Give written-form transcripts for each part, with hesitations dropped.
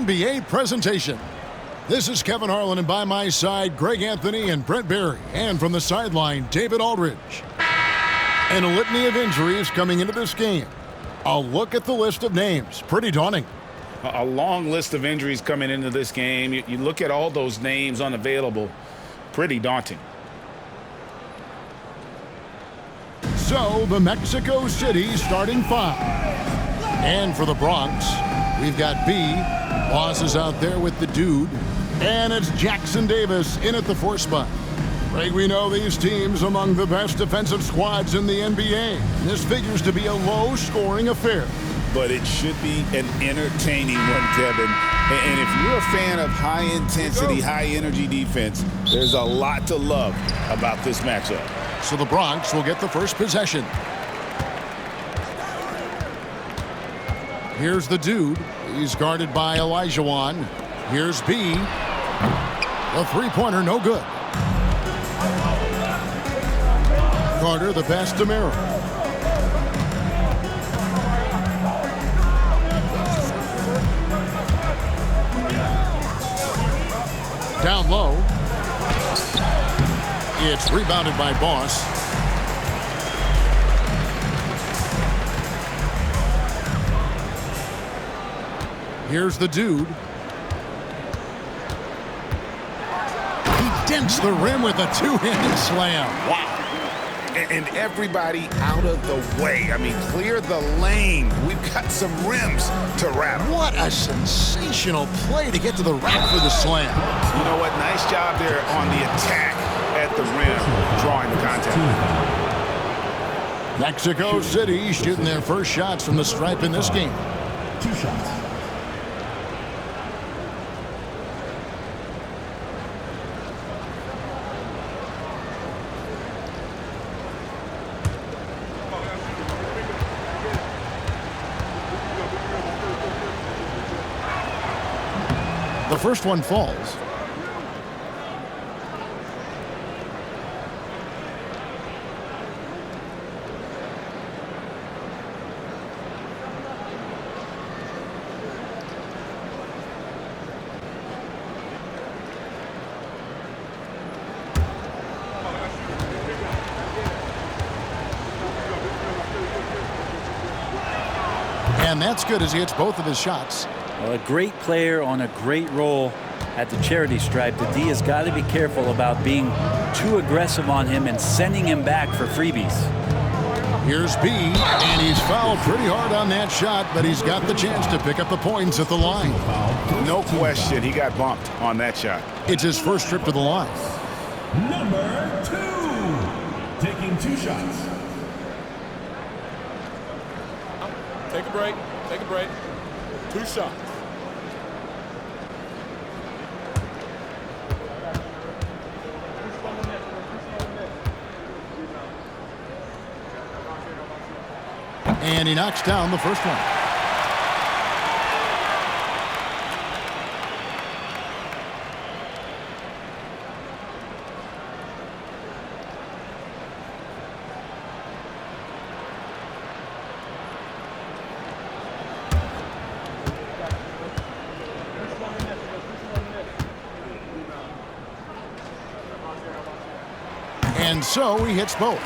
NBA presentation. This is Kevin Harlan, and by my side, Greg Anthony and Brent Barry. And from the sideline, David Aldridge. And a litany of injuries coming into this game. A look at the list of names. Pretty daunting. A long list of injuries coming into this game. You look at all those names unavailable. Pretty daunting. So, the Mexico City starting five. And for the Bronx, we've got B. Boss is out there with the dude. And it's Jackson Davis in at the 4 spot. Greg, we know these teams among the best defensive squads in the NBA. This figures to be a low-scoring affair. But it should be an entertaining one, Kevin. And if you're a fan of high-intensity, high-energy defense, there's a lot to love about this matchup. So the Bronx will get the first possession. Here's the dude. He's guarded by Olajuwon. Here's B. A three-pointer, no good. Carter, the pass to Merrill. Down low. It's rebounded by Boss. Here's the dude. He dents the rim with a two-handed slam. Wow. And everybody out of the way. I mean, clear the lane. We've got some rims to rattle. What a sensational play to get to the rack for the slam. You know what? Nice job there on the attack at the rim, drawing the contact. Mexico City shooting their first shots from the stripe in this game. 2 shots. The first one falls. And that's good as he hits both of his shots. Well, a great player on a great roll at the charity stripe. The D has got to be careful about being too aggressive on him and sending him back for freebies. Here's B, and he's fouled pretty hard on that shot, but he's got the chance to pick up the points at the line. No question, he got bumped on that shot. It's his first trip to the line. Number 2, taking 2 shots. Take a break. Take a break. 2 shots. And he knocks down the first one. And so he hits both.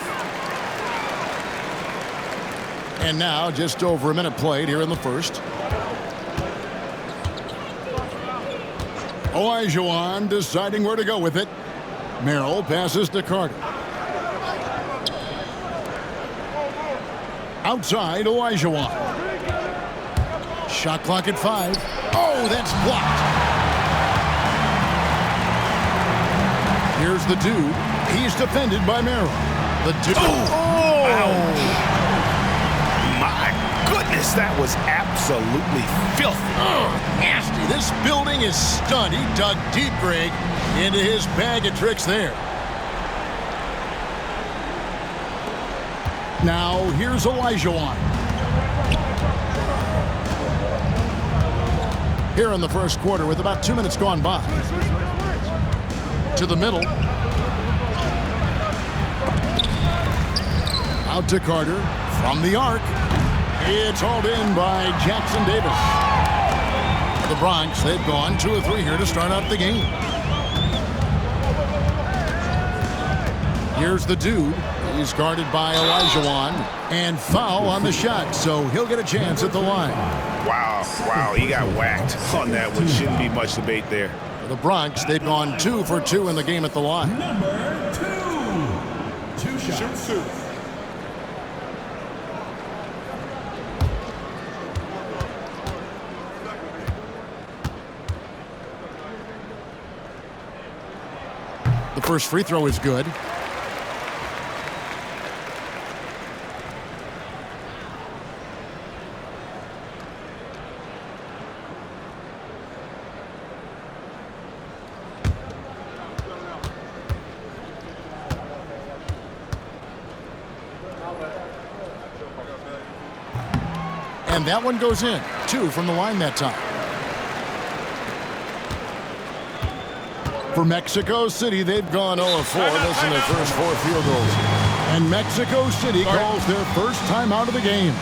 And now just over a minute played here in the first. Olajuwon deciding where to go with it. Merrill passes to Carter. Outside, Olajuwon. Shot clock at 5. Oh, that's blocked. Here's the dude. He's defended by Merrill. The dude. Oh! My goodness, that was absolutely filthy. Oh, nasty. This building is stunned. He dug deep, Greg, into his bag of tricks there. Now, here's Olajuwon. Here in the first quarter with about 2 minutes gone by. To the middle. Out to Carter. From the arc. It's hauled in by Jackson Davis. The Bronx, they've gone 2 of 3 here to start out the game. Here's the dude. He's guarded by Olajuwon. And foul on the shot, so he'll get a chance at the line. Wow, he got whacked on that one. Shouldn't be much debate there. For the Bronx, they've gone 2 for 2 in the game at the line. Number 2. 2 shots. Shoot. The first free throw is good. And that one goes in. 2 from the line that time. For Mexico City, they've gone 0 of 4. Missing their first 4 field goals. And Mexico City calls their first time out of the game.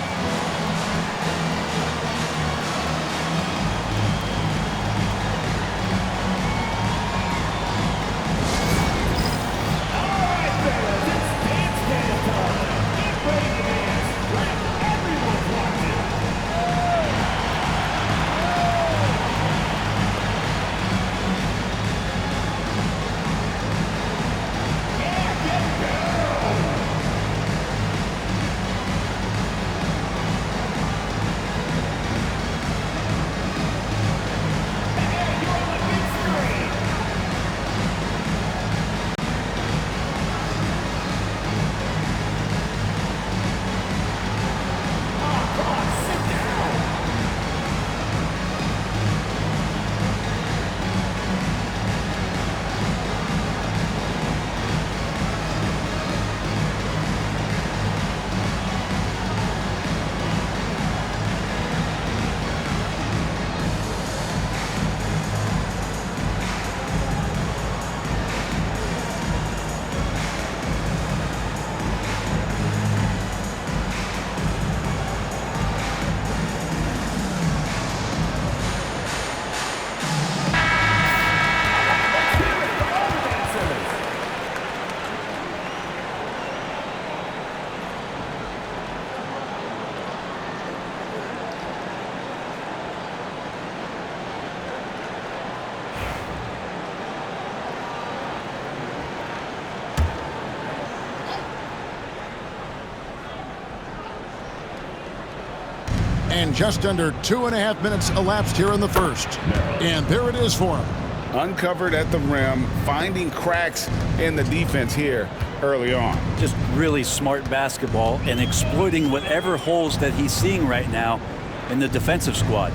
And just under 2.5 minutes elapsed here in the first. And there it is for him. Uncovered at the rim, finding cracks in the defense here early on. Just really smart basketball and exploiting whatever holes that he's seeing right now in the defensive squad.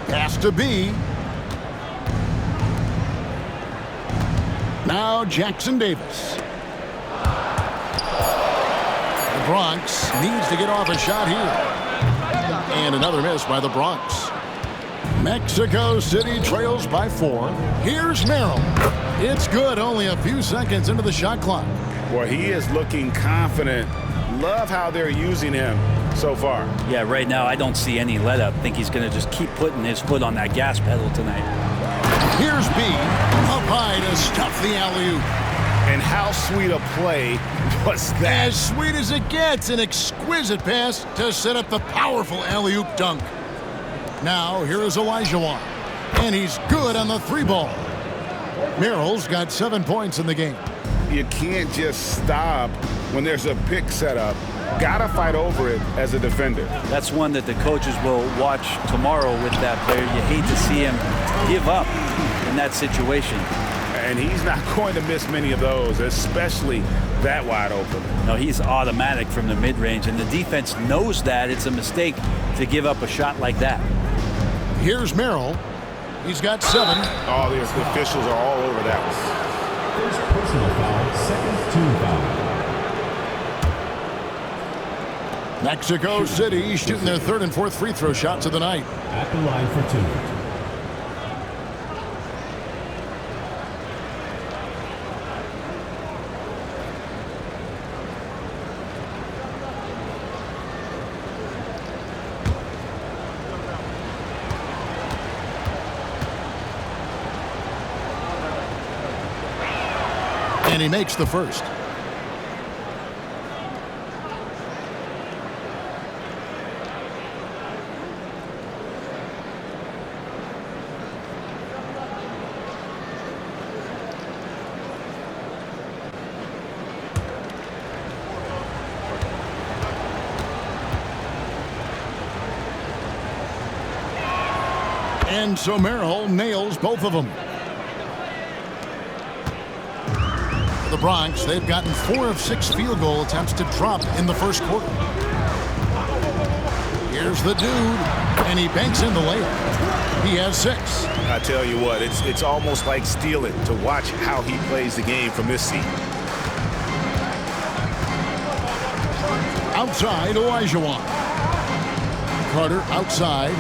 Pass to B. Now Jackson Davis. The Bronx needs to get off a shot here. And another miss by the Bronx. Mexico City trails by 4. Here's Merrill. It's good, only a few seconds into the shot clock. Boy, he is looking confident. Love how they're using him so far. Yeah, right now I don't see any let up. I think he's going to just keep putting his foot on that gas pedal tonight. Here's B. Up high to stuff the alley-oop. And how sweet a play was that? As sweet as it gets, an exquisite pass to set up the powerful alley-oop dunk. Now, here is Olajuwon. And he's good on the 3-ball. Merrill's got 7 points in the game. You can't just stop when there's a pick set up. Gotta fight over it as a defender. That's one that the coaches will watch tomorrow with that player. You hate to see him give up in that situation. And he's not going to miss many of those, especially that wide open. No, he's automatic from the mid-range, and the defense knows that it's a mistake to give up a shot like that. Here's Merrill. He's got 7. Oh, the officials are all over that one. First personal foul, second team foul. Mexico City shooting their 3rd and 4th free throw shots of the night. At the line for 2. And he makes the first. And so Merrill nails both of them. The Bronx, they've gotten 4 of 6 field goal attempts to drop in the first quarter. Here's the dude, and he banks in the layup. He has 6. I tell you what, it's almost like stealing to watch how he plays the game from this seat. Outside, Olajuwon. Carter outside.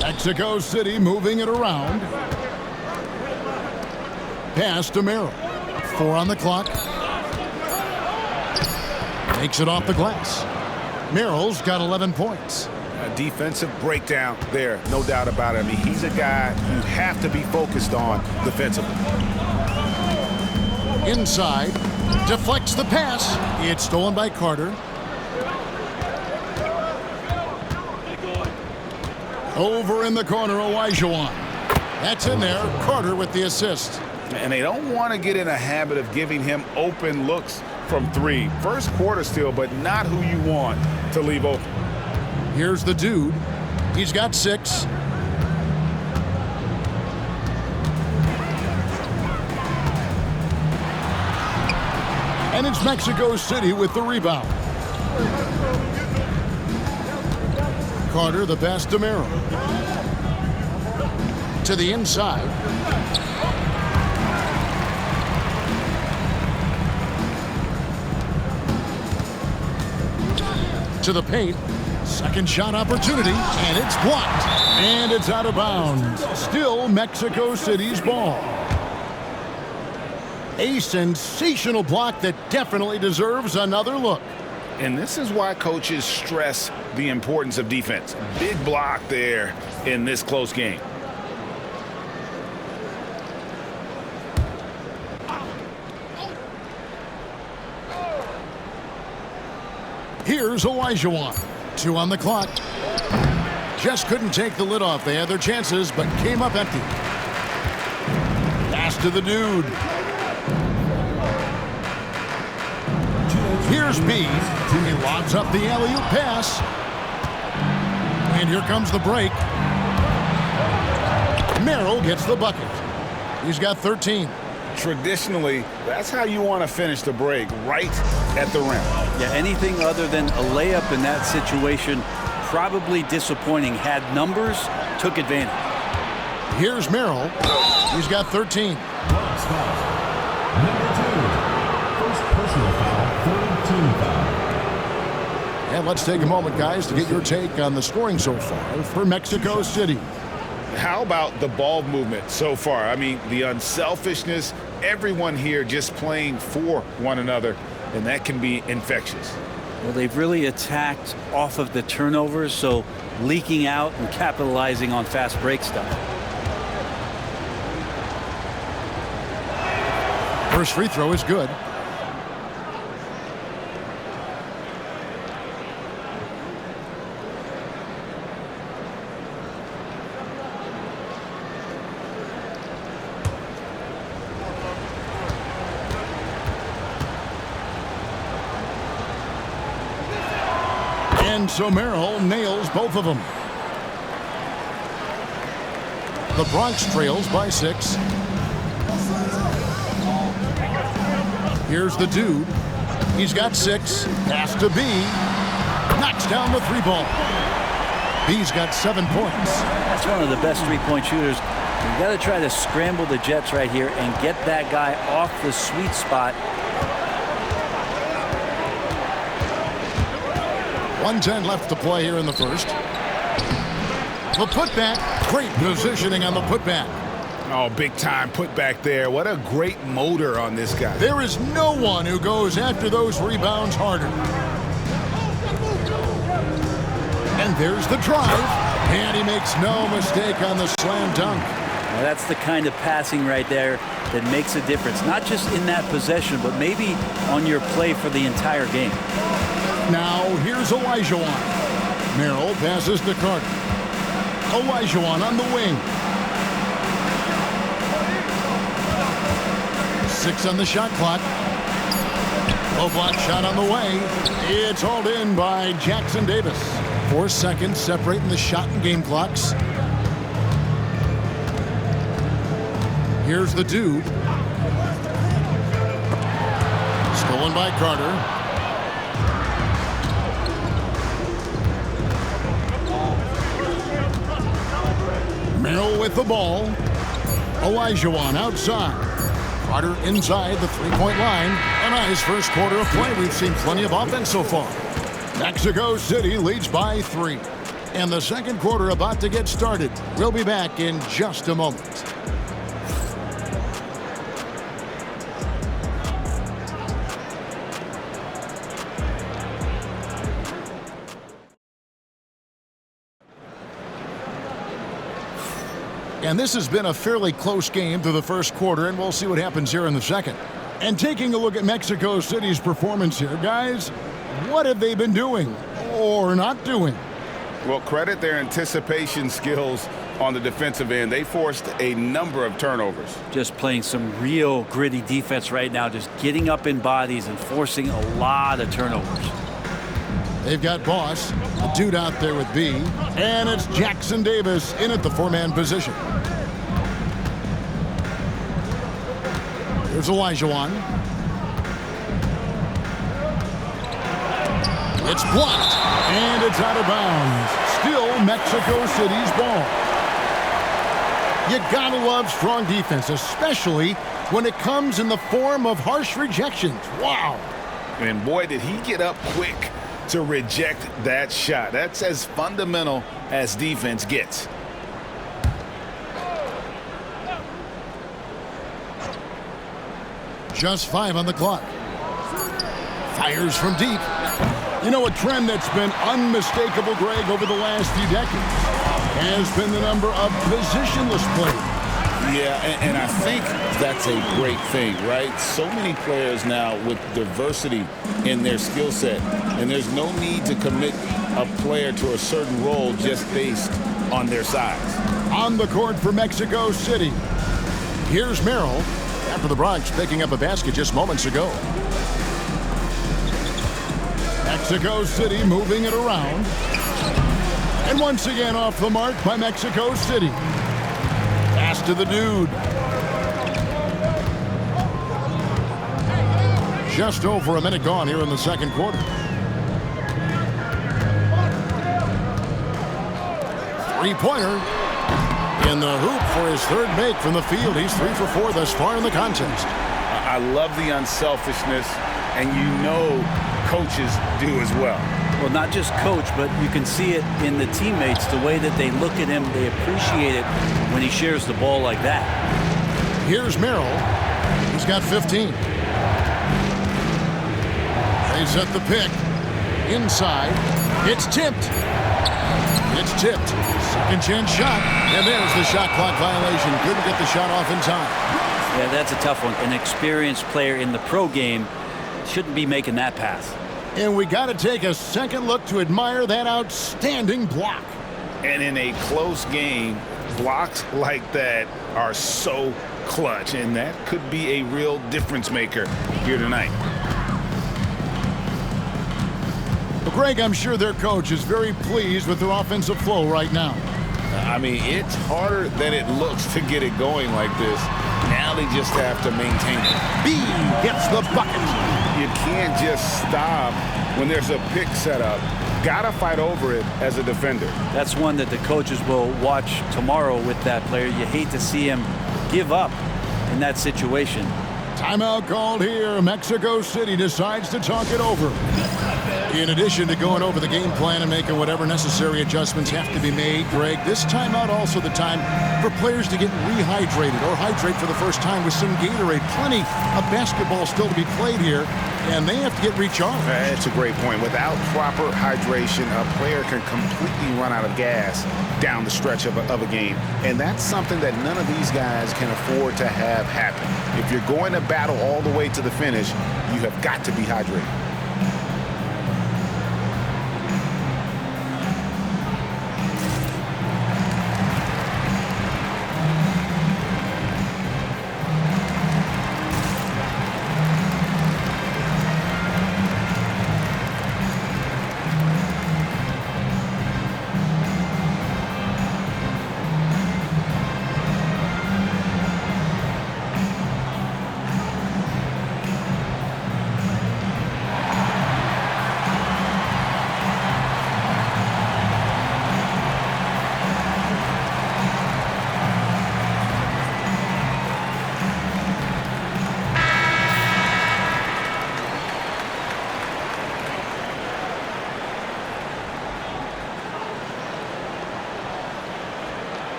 Mexico City moving it around. Pass to Merrill. 4 on the clock. Takes it off the glass. Merrill's got 11 points. A defensive breakdown there, no doubt about it. I mean, he's a guy you have to be focused on defensively. Inside. Deflects the pass. It's stolen by Carter. Over in the corner, Olajuwon. That's in there. Carter with the assist. And they don't want to get in a habit of giving him open looks from 3. First quarter still, but not who you want to leave open. Here's the dude. He's got 6. And it's Mexico City with the rebound. Carter, the pass to Merrill. To the inside. To the paint. Second shot opportunity, and it's blocked. And it's out of bounds. Still Mexico City's ball. A sensational block that definitely deserves another look. And this is why coaches stress the importance of defense. Big block there in this close game. Here's Olajuwon. 2 on the clock. Just couldn't take the lid off. They had their chances, but came up empty. Pass to the dude. Here's B. He lobs up the alley-oop pass. And here comes the break. Merrill gets the bucket. He's got 13. Traditionally, that's how you want to finish the break, right at the rim. Yeah, anything other than a layup in that situation, probably disappointing. Had numbers, took advantage. Here's Merrill. He's got 13. Bronx foul. Number 2. First personal foul, third team foul. And let's take a moment, guys, to get your take on the scoring so far for Mexico City. How about the ball movement so far? I mean, the unselfishness, everyone here just playing for one another, and that can be infectious. Well, they've really attacked off of the turnovers, so leaking out and capitalizing on fast break stuff. First free throw is good. And so Merrill nails both of them. The Bronx trails by 6. Here's the dude. He's got 6. Pass to B. Knocks down the 3 ball. B's got 7 points. That's one of the best three-point shooters. You've got to try to scramble the Jets right here and get that guy off the sweet spot. 1:10 left to play here in the first. The putback. Great positioning on the putback. Oh, big time putback there. What a great motor on this guy. There is no one who goes after those rebounds harder. And there's the drive. And he makes no mistake on the slam dunk. Now that's the kind of passing right there that makes a difference, not just in that possession, but maybe on your play for the entire game. Now here's Olajuwon. Merrill passes to Carter. Olajuwon on the wing. 6 on the shot clock. Low block shot on the way. It's hauled in by Jackson Davis. 4 seconds separating the shot and game clocks. Here's the dude. Stolen by Carter. Merrill with the ball. Olajuwon outside. Carter inside the three-point line. A nice first quarter of play. We've seen plenty of offense so far. Mexico City leads by 3. And the second quarter about to get started. We'll be back in just a moment. And this has been a fairly close game through the first quarter, and we'll see what happens here in the second. And taking a look at Mexico City's performance here, guys, what have they been doing or not doing? Well, credit their anticipation skills on the defensive end. They forced a number of turnovers. Just playing some real gritty defense right now, just getting up in bodies and forcing a lot of turnovers. They've got Boss, a dude out there with B, and it's Jackson Davis in at the 4-man position. Here's Olajuwon. It's blocked, and it's out of bounds. Still Mexico City's ball. You gotta love strong defense, especially when it comes in the form of harsh rejections. Wow. And boy, did he get up quick to reject that shot. That's as fundamental as defense gets. Just 5 on the clock. Fires from deep. You know, a trend that's been unmistakable, Greg, over the last few decades has been the number of positionless players. Yeah, and I think that's a great thing, right? So many players now with diversity in their skill set, and there's no need to commit a player to a certain role just based on their size. On the court for Mexico City. Here's Merrill after the Bronx picking up a basket just moments ago. Mexico City moving it around. And once again off the mark by Mexico City. Pass to the dude. Just over a minute gone here in the second quarter. Three-pointer in the hoop for his third make from the field. He's 3 for 4 thus far in the contest. I love the unselfishness, and you know coaches do as well. Well, not just coach, but you can see it in the teammates, the way that they look at him. They appreciate it when he shares the ball like that. Here's Merrill. He's got 15. They set the pick. Inside. It's tipped. It's tipped. Second chance shot. And there's the shot clock violation. Couldn't get the shot off in time. Yeah, that's a tough one. An experienced player in the pro game shouldn't be making that pass. And we got to take a second look to admire that outstanding block. And in a close game, blocks like that are so clutch, and that could be a real difference maker here tonight. Well, Greg, I'm sure their coach is very pleased with their offensive flow right now. I mean, it's harder than it looks to get it going like this. Now they just have to maintain it. B gets the bucket. You can't just stop when there's a pick set up. Gotta fight over it as a defender. That's one that the coaches will watch tomorrow with that player. You hate to see him give up in that situation. Timeout called here. Mexico City decides to talk it over. In addition to going over the game plan and making whatever necessary adjustments have to be made, Greg, this timeout also the time for players to get rehydrated or hydrate for the first time with some Gatorade. Plenty of basketball still to be played here, and they have to get recharged. That's a great point. Without proper hydration, a player can completely run out of gas down the stretch of a game, and that's something that none of these guys can afford to have happen. If you're going to battle all the way to the finish, you have got to be hydrated.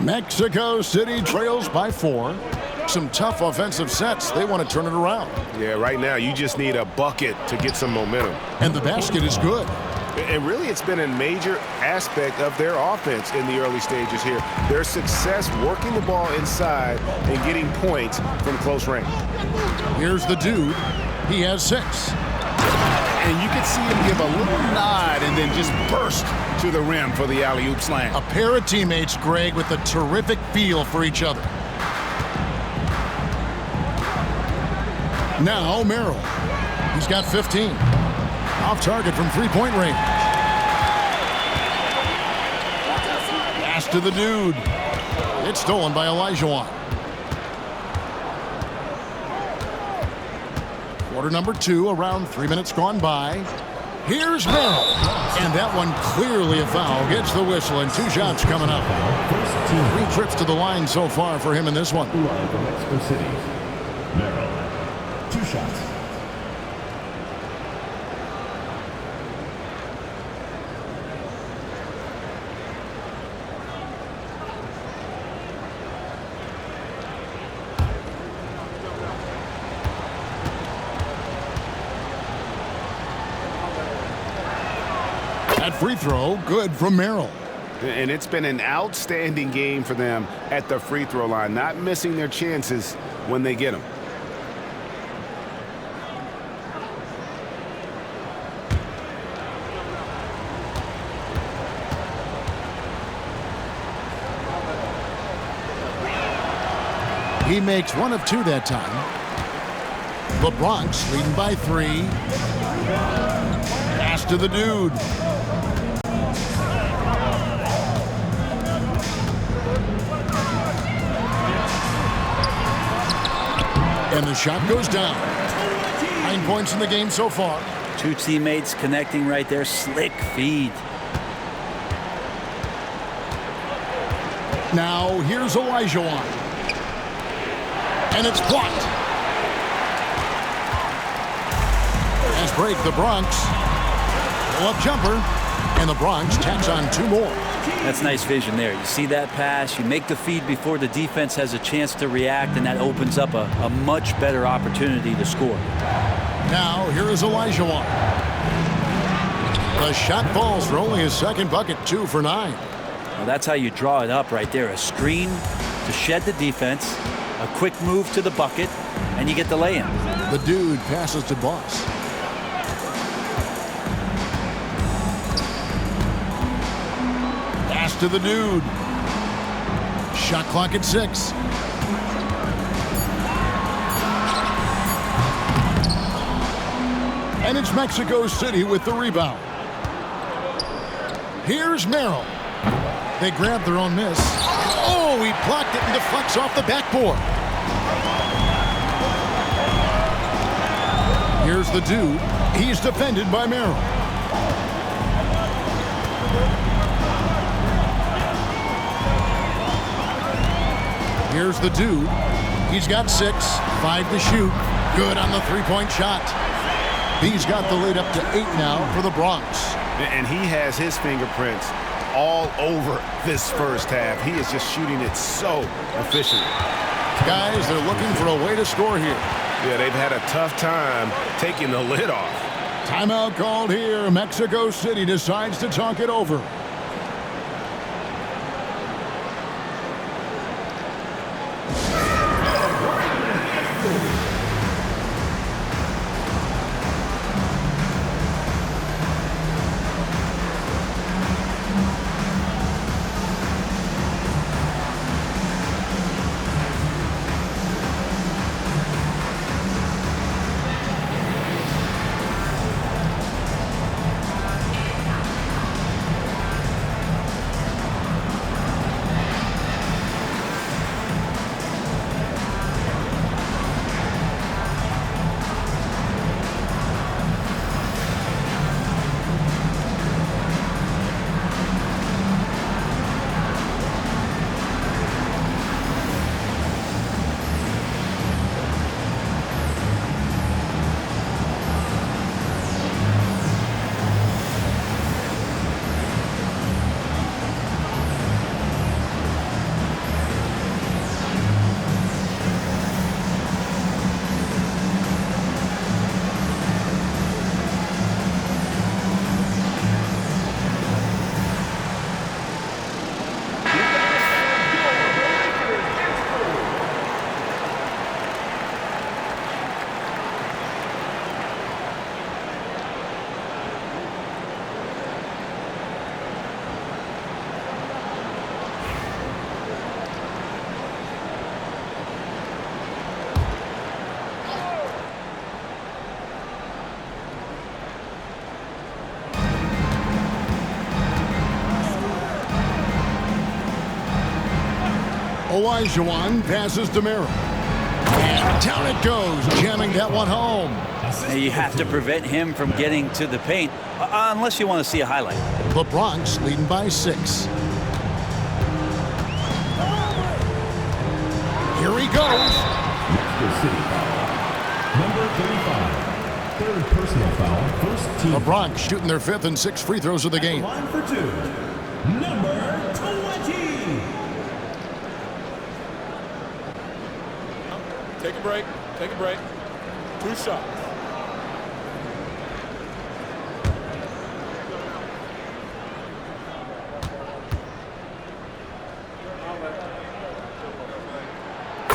Mexico City trails by 4. Some tough offensive sets. They want to turn it around. Yeah, right now you just need a bucket to get some momentum. And the basket is good. And really, it's been a major aspect of their offense in the early stages here. Their success working the ball inside and getting points from close range. Here's the dude. He has 6. And you can see him give a little nod and then just burst to the rim for the alley-oop slam. A pair of teammates, Greg, with a terrific feel for each other. Now Merrill. He's got 15. Off target from three-point range. Pass to the dude. It's stolen by Olajuwon. Quarter number 2, around 3 minutes gone by. Here's Merrill. And that one clearly a foul. Gets the whistle, and 2 shots coming up. 3 trips to the line so far for him in this one. Mexico City. Merrill. 2 shots. That free throw, good from Merrill. And it's been an outstanding game for them at the free throw line, not missing their chances when they get them. He makes 1 of 2 that time. The Bronx leading by 3. Pass to the dude. And the shot goes down. 9 points in the game so far. 2 teammates connecting right there. Slick feed. Now here's Olajuwon. And it's blocked. As break the Bronx. Pull-up jumper. And the Bronx tacks on 2 more. That's nice vision there. You see that pass, you make the feed before the defense has a chance to react, and that opens up a much better opportunity to score. Now, here is Olajuwon. The shot falls for only his 2nd bucket, 2 for 9. Well, that's how you draw it up right there. A screen to shed the defense, a quick move to the bucket, and you get the lay-in. The dude passes to Boss. Pass to the dude. Shot clock at 6. And it's Mexico City with the rebound. Here's Merrill. They grab their own miss. Oh, he blocked it and deflects off the backboard. Here's the dude. He's defended by Merrill. Here's the dude. He's got 6, 5 to shoot. Good on the three-point shot. He's got the lead up to 8 now for the Bronx. And he has his fingerprints all over this first half. He is just shooting it so efficiently. Guys, they're looking for a way to score here. Yeah, they've had a tough time taking the lid off. Timeout called here. Mexico City decides to talk it over. Olajuwon passes to Merrill. And down it goes, jamming that one home. Now you have to prevent him from getting to the paint, unless you want to see a highlight. The Bronx leading by 6. Here he goes. Mexico City foul. Number 35. Third personal foul. First team. The Bronx shooting their 5th and 6th free throws of the game. Line for 2. Number 20. Take a break. Take a break. 2 shots.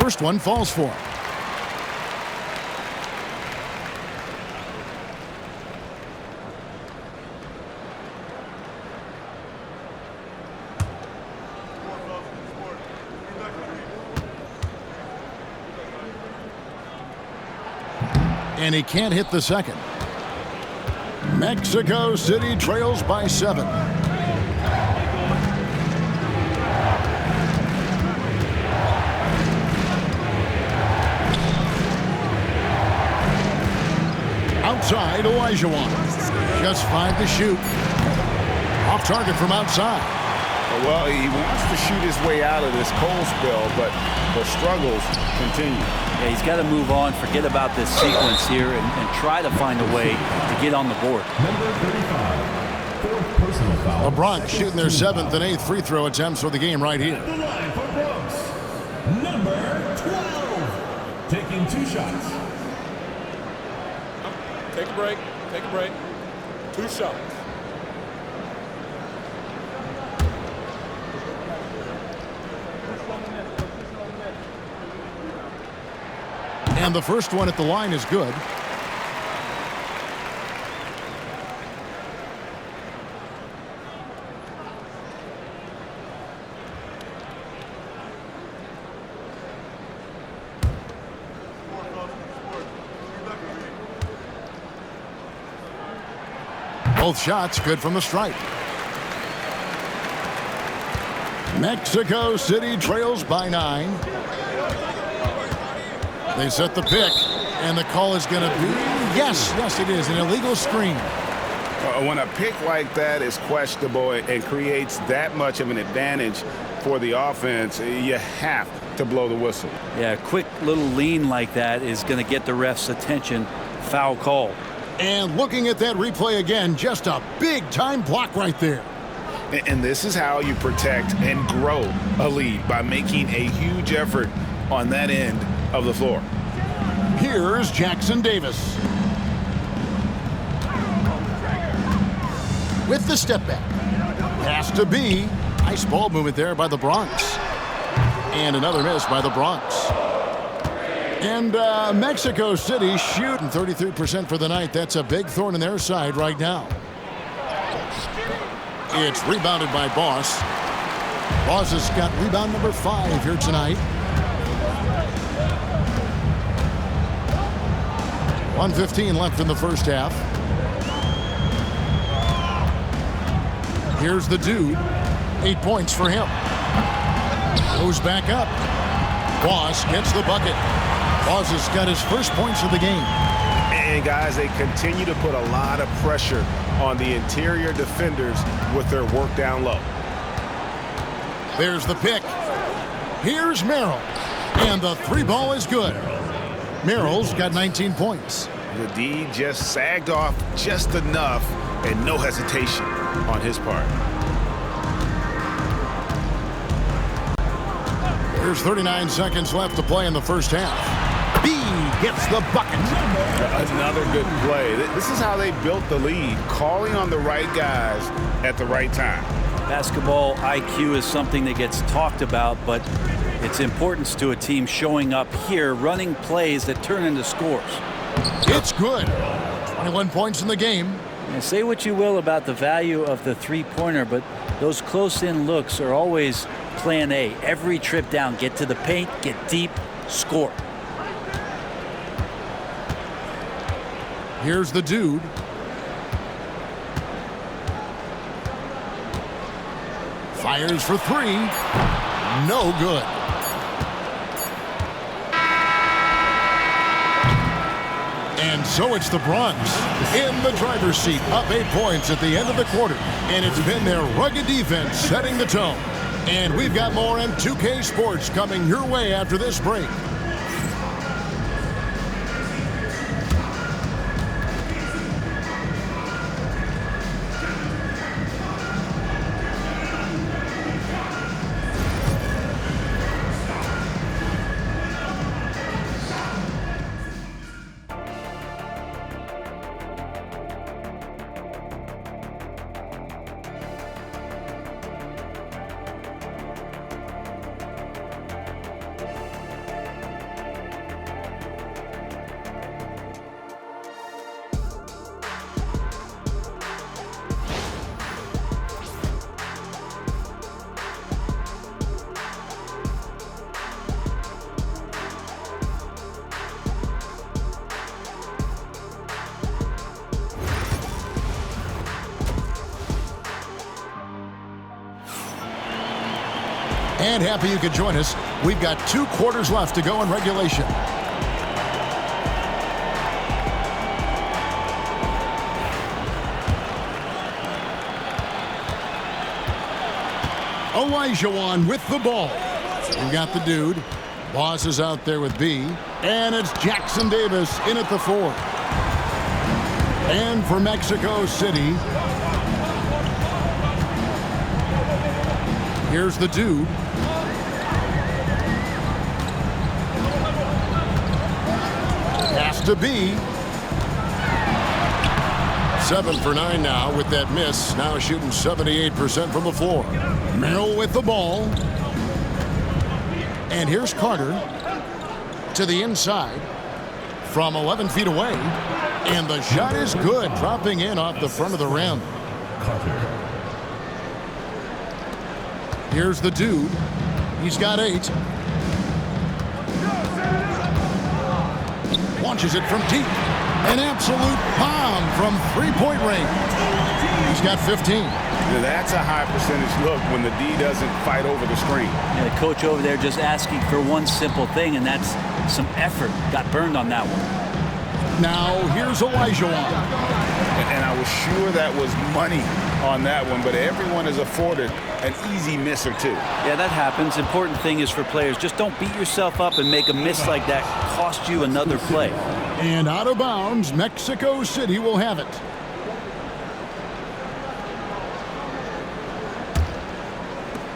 First one falls for him. And he can't hit the second. Mexico City trails by 7. Outside, Olajuwon. Just 5 to shoot. Off target from outside. Well, he wants to shoot his way out of this cold spell, but the struggles continue. Yeah, he's got to move on, forget about this sequence here, and try to find a way to get on the board. Number 35. Fourth personal foul. The Bronx shooting their 7th and 8th free throw attempts for the game right here. The line for Bronx. Number 12. Taking 2 shots. Take a break. Take a break. 2 shots. And the first one at the line is good. Both shots good from the stripe. Mexico City trails by 9. They set the pick, and the call is going to be, yes, it is, an illegal screen. When a pick like that is questionable and creates that much of an advantage for the offense, you have to blow the whistle. Yeah, a quick little lean like that is going to get the ref's attention. Foul call. And looking at that replay again, just a big-time block right there. And this is how you protect and grow a lead, by making a huge effort on that end of the floor. Here's Jackson Davis. With the step back. Has to be. Nice ball movement there by the Bronx. And another miss by the Bronx. And Mexico City shooting 33% for the night. That's a big thorn in their side right now. It's rebounded by Boss. Boss has got rebound number 5 here tonight. 1:15 left in the first half. Here's the dude. 8 points for him. Goes back up. Boss gets the bucket. Boss has got his first points of the game. And guys, they continue to put a lot of pressure on the interior defenders with their work down low. There's the pick. Here's Merrill. And the 3 ball is good. Merrill's got 19 points. The D just sagged off just enough, and no hesitation on his part. There's 39 seconds left to play in the first half. B gets the bucket. Another good play. This is how they built the lead, calling on the right guys at the right time. Basketball IQ is something that gets talked about, but its importance to a team showing up here, running plays that turn into scores. It's good. 21 points in the game. And say what you will about the value of the three-pointer, but those close-in looks are always plan A. Every trip down, get to the paint, get deep, score. Here's the dude. Fires for 3. No good. And so it's the Bronx in the driver's seat, up 8 points at the end of the quarter. And it's been their rugged defense setting the tone. And we've got more M2K Sports coming your way after this break. And happy you could join us. We've got 2 quarters left to go in regulation. Olajuwon with the ball. We got the dude. Boss is out there with B. And it's Jackson Davis in at the 4. And for Mexico City, here's the dude. Has to be. 7 for 9 now with that miss. Now shooting 78% from the floor. Merrill with the ball. And here's Carter to the inside from 11 feet away. And the shot is good, dropping in off the front of the rim. Here's the dude. He's got 8. Launches it from deep. An absolute bomb from 3-point range. He's got 15. Now that's a high percentage look when the D doesn't fight over the screen. And the coach over there just asking for one simple thing, and that's some effort. Got burned on that one. Now here's Olajuwon. And I was sure that was money on that one, but everyone is afforded an easy miss or two. Yeah, that happens. Important thing is for players, just don't beat yourself up and make a miss like that cost you another play. And out of bounds, Mexico City will have it.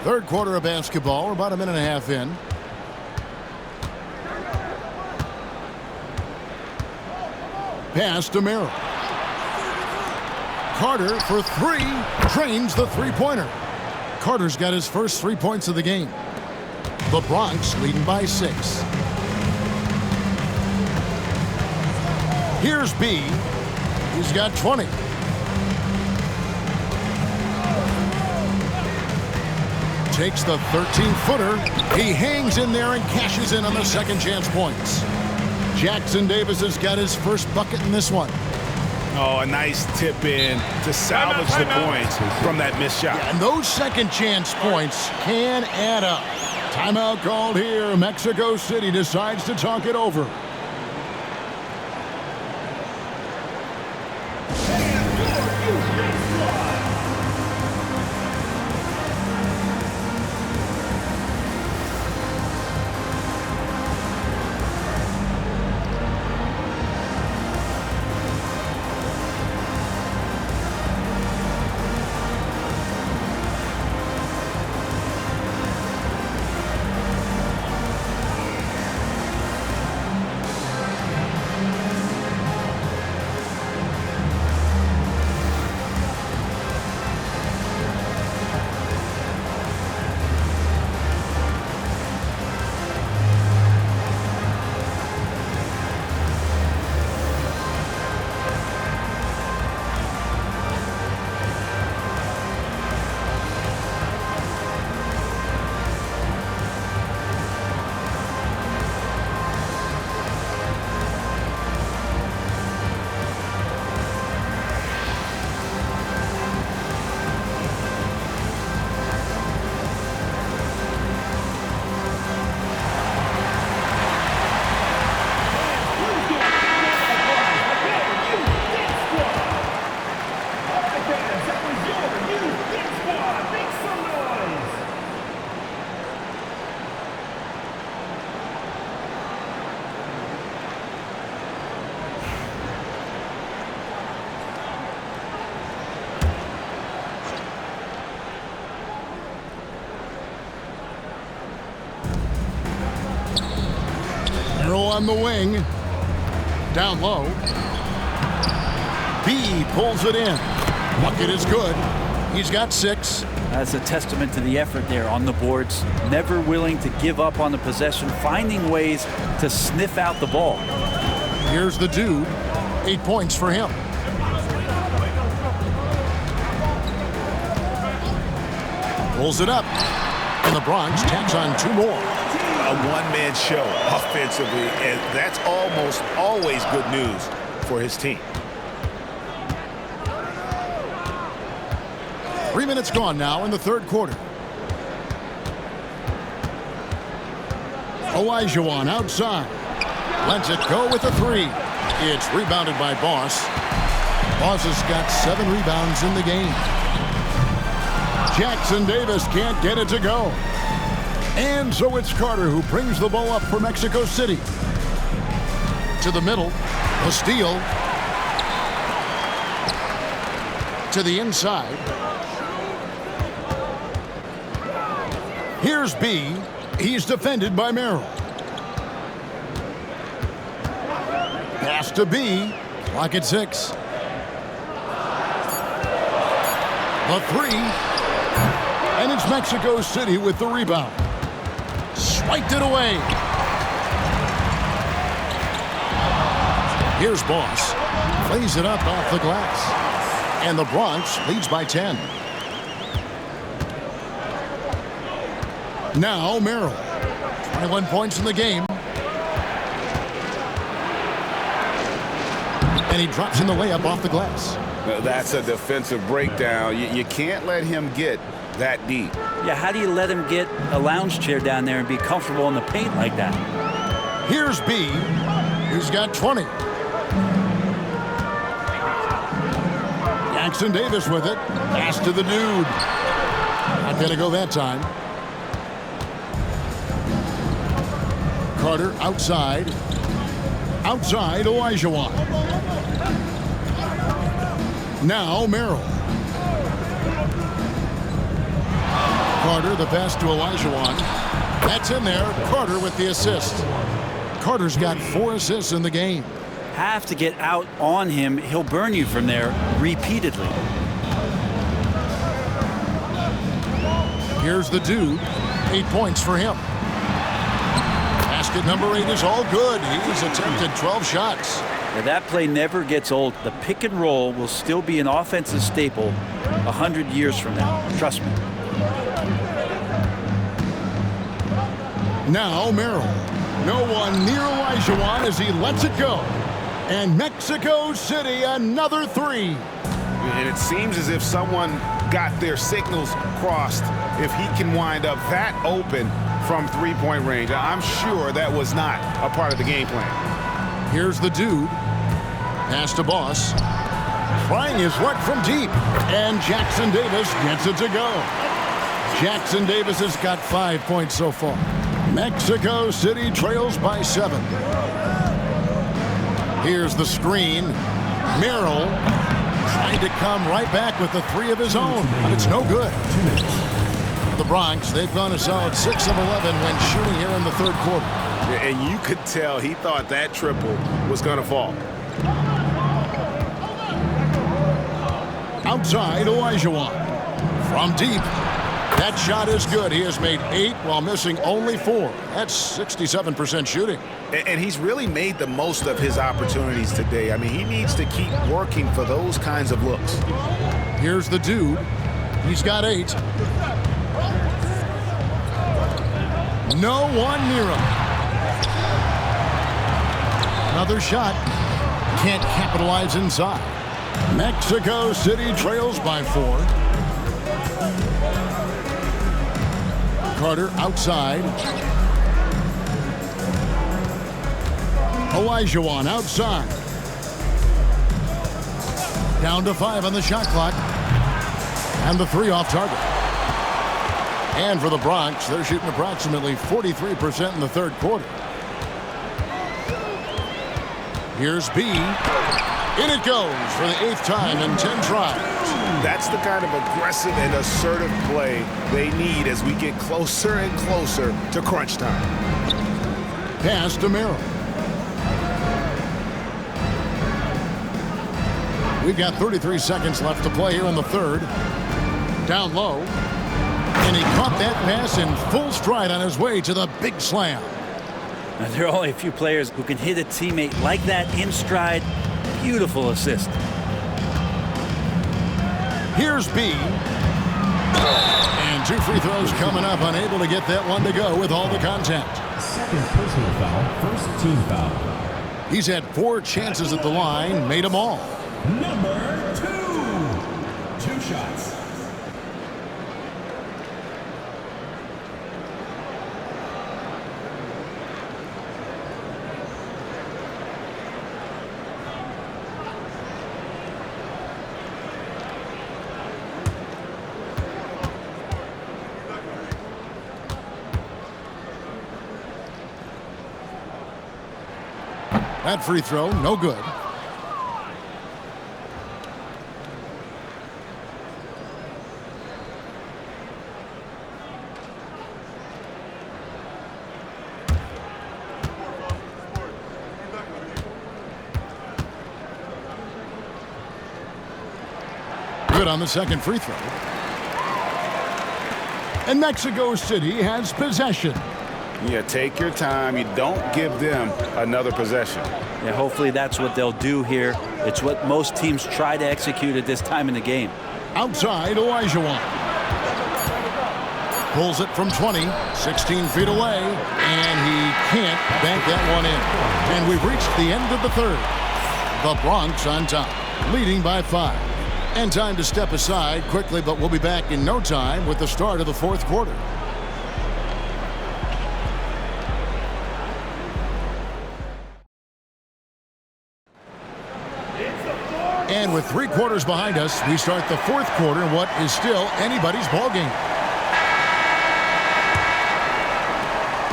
Third quarter of basketball. We're about a minute and a half in. Pass to Merrill. Carter for three. Drains the three-pointer. Carter's got his first 3 points of the game. The Bronx leading by 6. Here's B. He's got 20. Takes the 13-footer. He hangs in there and cashes in on the second chance points. Jackson Davis has got his first bucket in this one. Oh, a nice tip in to salvage the points from that missed shot. Yeah, and those second chance points can add up. Timeout called here. Mexico City decides to talk it over. On the wing. Down low. B pulls it in. Bucket is good. He's got 6. That's a testament to the effort there on the boards. Never willing to give up on the possession, finding ways to sniff out the ball. Here's the dude. 8 points for him. Pulls it up. And the Bronx tacks on 2 more. A one-man show offensively, and that's almost always good news for his team. 3 minutes gone now in the third quarter. Olajuwon outside. Lets it go with a 3. It's rebounded by Boss. Boss has got 7 rebounds in the game. Jackson Davis can't get it to go. And so it's Carter who brings the ball up for Mexico City. To the middle. A steal. To the inside. Here's B. He's defended by Merrill. Pass to B. Clock at 6. The 3. And it's Mexico City with the rebound. Swiped it away. Here's Boss. Plays it up off the glass. And the Bronx leads by 10. Now Merrill. 21 points in the game. And he drops in the layup off the glass. That's a defensive breakdown. You can't let him get that deep. Yeah, how do you let him get a lounge chair down there and be comfortable in the paint like that? Here's B. He's got 20. Jackson Davis with it. Pass to the dude. Not going to go that time. Carter outside. Outside Olajuwon. Now Merrill. Carter, the pass to Olajuwon. That's in there. Carter with the assist. Carter's got 4 assists in the game. Have to get out on him. He'll burn you from there repeatedly. Here's the dude. 8 points for him. Basket number 8 is all good. He's attempted 12 shots. Now that play never gets old. The pick and roll will still be an offensive staple 100 years from now. Trust me. Now Merrill. No one near Olajuwon as he lets it go. And Mexico City, another 3. And it seems as if someone got their signals crossed if he can wind up that open from three-point range. I'm sure that was not a part of the game plan. Here's the dude. Pass to Boss. Trying his luck from deep. And Jackson Davis gets it to go. Jackson Davis has got 5 points so far. Mexico City trails by 7. Here's the screen. Merrill trying to come right back with the 3 of his own, but it's no good. The Bronx, they've gone a solid 6 of 11 when shooting here in the 3rd quarter. And you could tell he thought that triple was going to fall. Outside Olajuwon. From deep. That shot is good. He has made 8 while missing only 4. That's 67% shooting. And he's really made the most of his opportunities today. I mean, he needs to keep working for those kinds of looks. Here's the dude. He's got 8. No one near him. Another shot. Can't capitalize inside. Mexico City trails by 4. Carter outside. Olajuwon outside. Down to 5 on the shot clock. And the 3 off target. And for the Bronx, they're shooting approximately 43% in the 3rd quarter. Here's B. In it goes for the 8th time in 10 tries. That's the kind of aggressive and assertive play they need as we get closer and closer to crunch time. Pass to Merrill. We've got 33 seconds left to play here in the 3rd. Down low. And he caught that pass in full stride on his way to the big slam. Now, there are only a few players who can hit a teammate like that in stride. Beautiful assist. Here's B. And 2 free throws coming up. Unable to get that one to go with all the contact. Second personal foul, first team foul. He's had 4 chances at the line, made them all. Number 2. 2 shots. That free throw, no good. Good on the second free throw. And Mexico City has possession. Yeah, take your time. You don't give them another possession. Yeah, hopefully that's what they'll do here. It's what most teams try to execute at this time in the game. Outside Olajuwon. Pulls it from 20, 16 feet away, and he can't bank that one in. And we've reached the end of the 3rd. The Bronx on top, leading by 5. And time to step aside quickly, but we'll be back in no time with the start of the 4th quarter. And with 3 quarters behind us, we start the 4th quarter in what is still anybody's ball game.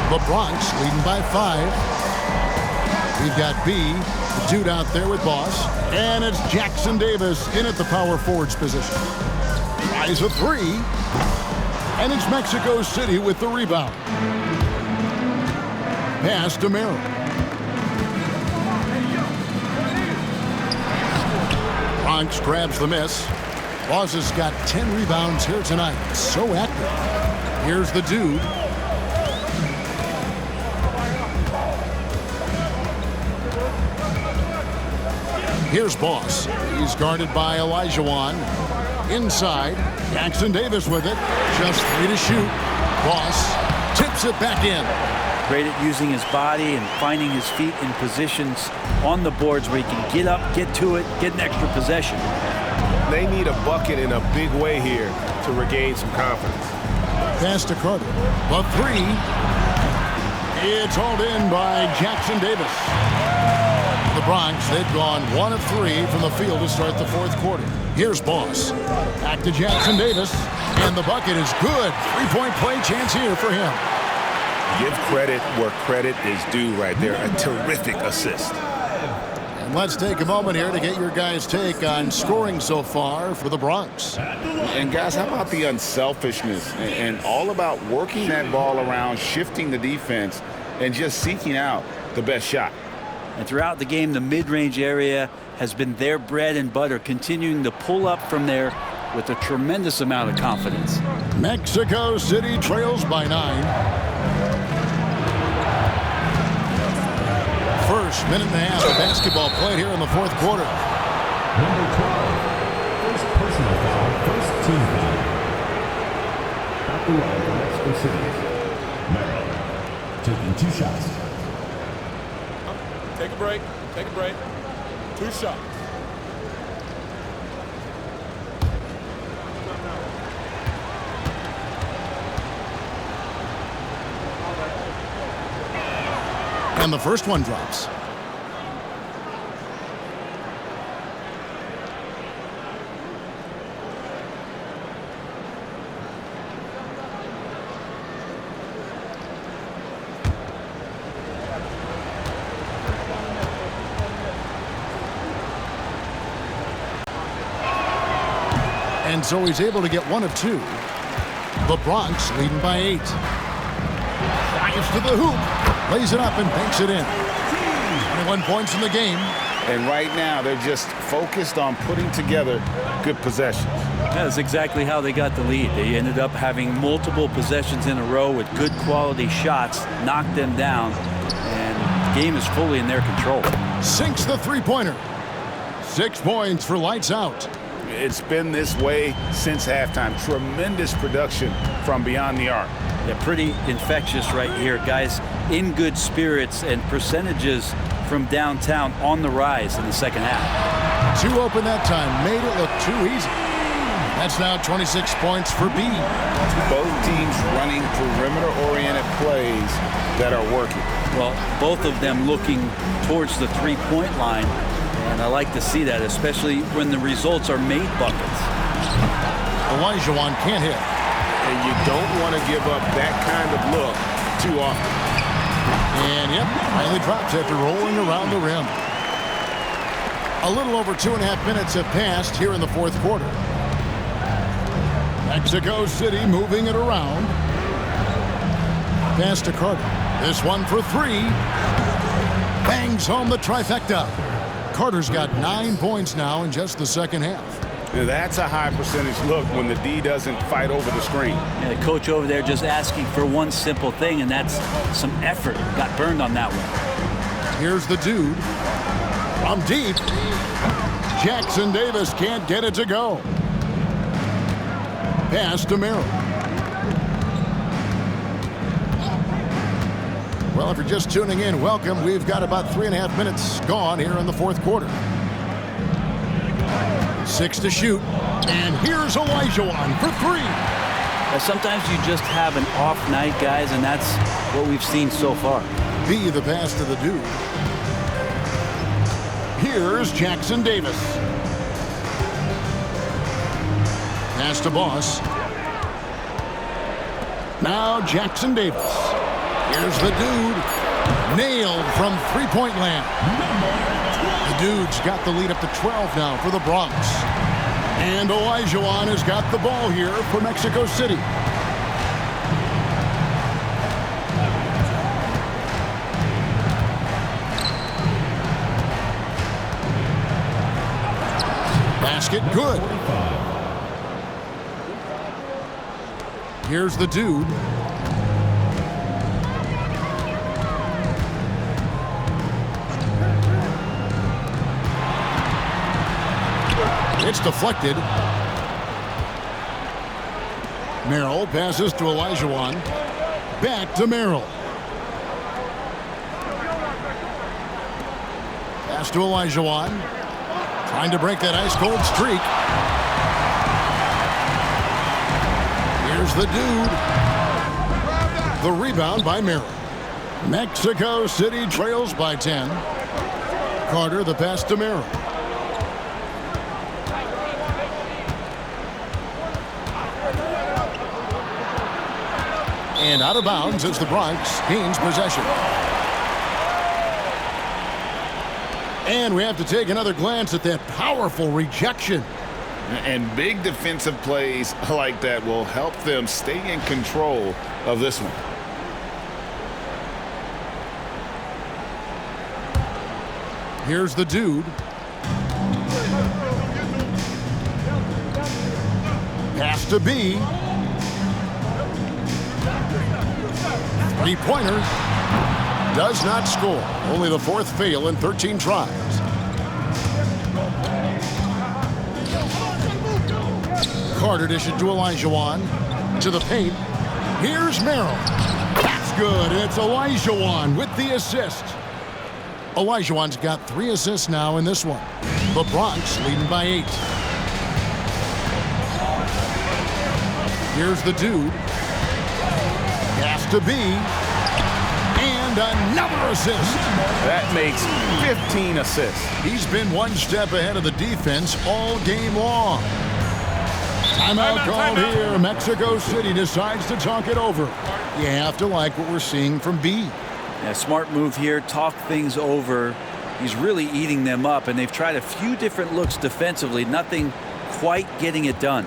The Bronx leading by 5. We've got B, the dude out there with Boss. And it's Jackson Davis in at the power forwards position. Tries a 3. And it's Mexico City with the rebound. Pass to Merrill. Bronx grabs the miss. Boss has got 10 rebounds here tonight. So active. Here's the dude. Here's Boss. He's guarded by Olajuwon. Inside, Jackson Davis with it. Just 3 to shoot. Boss tips it back in. Great at using his body and finding his feet in positions on the boards where he can get up, get to it, get an extra possession. They need a bucket in a big way here to regain some confidence. Pass to Carter. The 3. It's hauled in by Jackson Davis. The Bronx, they've gone 1 of 3 from the field to start the 4th quarter. Here's Boss. Back to Jackson Davis. And the bucket is good. 3-point play chance here for him. Give credit where credit is due right there. A terrific assist. And let's take a moment here to get your guys' take on scoring so far for the Bronx. And guys, how about the unselfishness and all about working that ball around, shifting the defense, and just seeking out the best shot. And throughout the game, the mid-range area has been their bread and butter, continuing to pull up from there with a tremendous amount of confidence. Mexico City trails by 9. First minute and a half of basketball played here in the 4th quarter. Number 12, first personal foul, first team foul. At the line for Mexico City, Merrill, taking 2 shots. Take a break. Take a break. 2 shots. And the first one drops. And so he's able to get 1 of 2. The Bronx leading by 8. Fires to the hoop. Lays it up and banks it in. 21 points in the game. And right now, they're just focused on putting together good possessions. That's exactly how they got the lead. They ended up having multiple possessions in a row with good quality shots, knocked them down, and the game is fully in their control. Sinks the 3-pointer. 6 points for lights out. It's been this way since halftime. Tremendous production from beyond the arc. Yeah, pretty infectious right here. Guys in good spirits and percentages from downtown on the rise in the second half. 2 open that time. Made it look too easy. That's now 26 points for B. Both teams running perimeter-oriented plays that are working. Well, both of them looking towards the three-point line. And I like to see that, especially when the results are made buckets. Olajuwon can't hit. And you don't want to give up that kind of look too often. And yep, finally drops after rolling around the rim. A little over 2.5 minutes have passed here in the 4th quarter. Mexico City moving it around. Pass to Carter. This one for 3. Bangs home the trifecta. Carter's got 9 points now in just the second half. That's a high percentage look when the D doesn't fight over the screen. Yeah, the coach over there just asking for one simple thing, and that's some effort. Got burned on that one. Here's the dude. From deep. Jackson Davis can't get it to go. Pass to Merrill. Well, if you're just tuning in, welcome. We've got about 3.5 minutes gone here in the 4th quarter. 6 to shoot. And here's Olajuwon for 3. Sometimes you just have an off night, guys, and that's what we've seen so far. B, the pass to the dude. Here's Jackson Davis. Pass to Boss. Now Jackson Davis. Here's the dude. Nailed from three-point land. The dude's got the lead up to 12 now for the Bronx. And Olajuwon has got the ball here for Mexico City. Basket good. Here's the dude. It's deflected. Merrill passes to Olajuwon. Back to Merrill. Pass to Olajuwon. Trying to break that ice-cold streak. Here's the dude. The rebound by Merrill. Mexico City trails by 10. Carter the pass to Merrill. And out of bounds as the Bronx gains possession. And we have to take another glance at that powerful rejection. And big defensive plays like that will help them stay in control of this one. Here's the dude. Pass to B. Three-pointer. Does not score. Only the fourth fail in 13 tries. Carter dishes to Olajuwon. To the paint. Here's Merrill. That's good. And it's Olajuwon with the assist. Olajuwon's got 3 assists now in this one. The Bronx leading by 8. Here's the dude. Pass to B. And another assist. That makes 15 assists. He's been one step ahead of the defense all game long. Timeout called here. Mexico City decides to talk it over. You have to like what we're seeing from B. Yeah, smart move here. Talk things over. He's really eating them up, and they've tried a few different looks defensively. Nothing quite getting it done.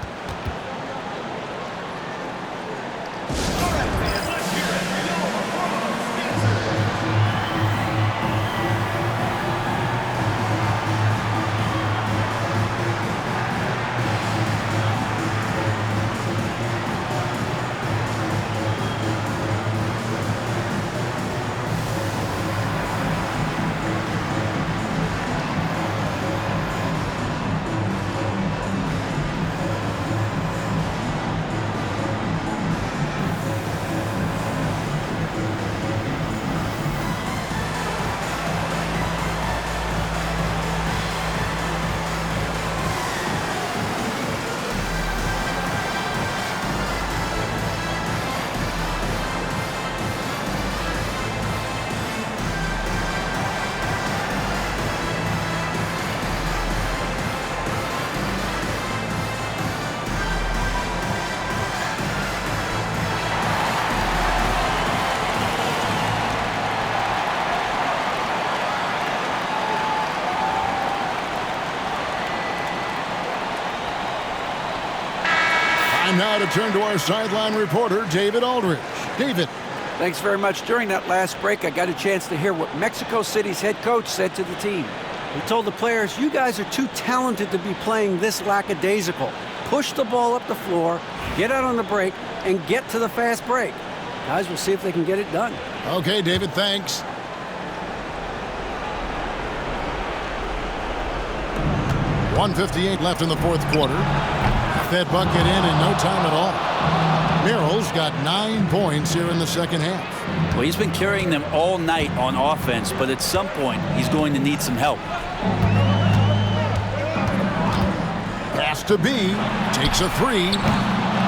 Time now to turn to our sideline reporter, David Aldridge. David. Thanks very much. During that last break, I got a chance to hear what Mexico City's head coach said to the team. He told the players, you guys are too talented to be playing this lackadaisical. Push the ball up the floor, get out on the break, and get to the fast break. Guys, we'll see if they can get it done. Okay, David, thanks. .158 left in the fourth quarter. That bucket in no time at all. Merrill's got 9 points here in the second half. Well, he's been carrying them all night on offense, but at some point, he's going to need some help. Pass to B. Takes a 3.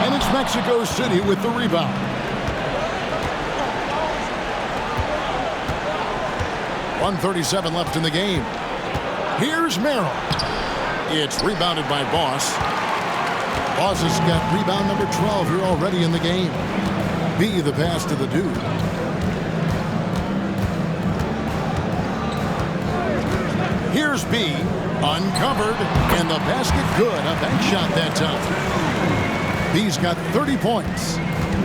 And it's Mexico City with the rebound. .137 left in the game. Here's Merrill. It's rebounded by Boss. Laws has got rebound number 12 here already in the game. B, the pass to the dude. Here's B, uncovered, and the basket good. A bank shot that time. B's got 30 points.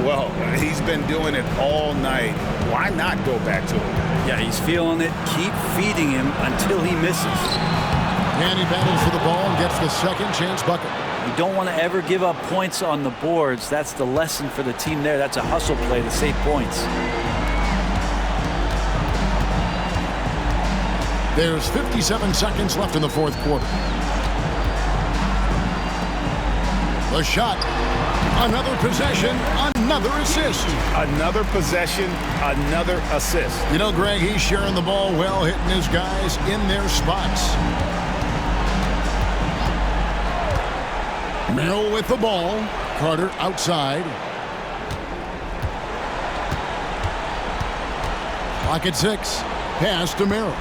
Well, he's been doing it all night. Why not go back to him? Yeah, he's feeling it. Keep feeding him until he misses. And he battles for the ball and gets the second chance bucket. You don't want to ever give up points on the boards. That's the lesson for the team there. That's a hustle play to save points. There's 57 seconds left in the fourth quarter. The shot. Another possession, another assist. Another possession, another assist. You know, Greg, he's sharing the ball well, hitting his guys in their spots. Merrill with the ball. Carter outside. Clock at 6. Pass to Merrill.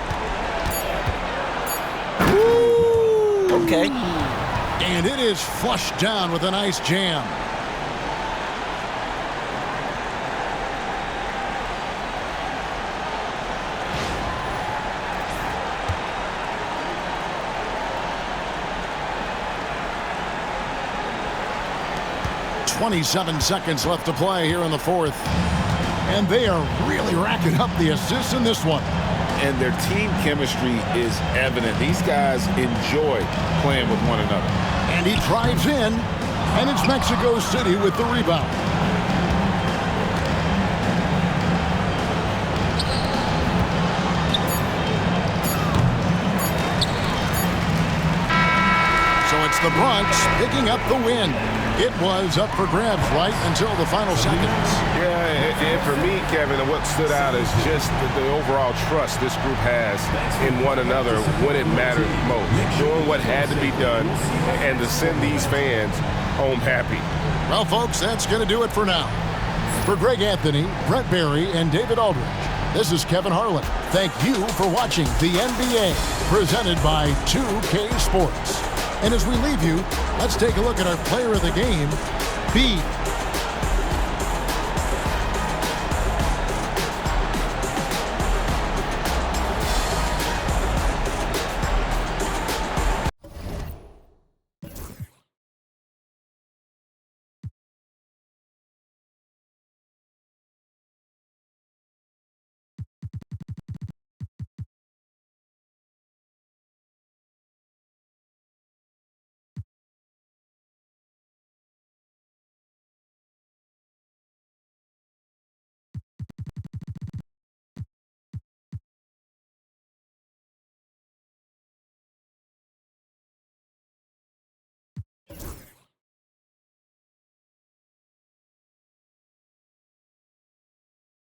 Woo! Okay. And it is flushed down with a nice jam. .27 seconds left to play here in the fourth. And they are really racking up the assists in this one. And their team chemistry is evident. These guys enjoy playing with one another. And he drives in, and it's Mexico City with the rebound. So it's the Bronx picking up the win. It was up for grabs right until the final seconds. Yeah, and for me, Kevin, what stood out is just the overall trust this group has in one another when it mattered most. Doing what had to be done and to send these fans home happy. Well, folks, that's going to do it for now. For Greg Anthony, Brett Barry, and David Aldridge, this is Kevin Harlan. Thank you for watching the NBA, presented by 2K Sports. And as we leave you, let's take a look at our player of the game, B.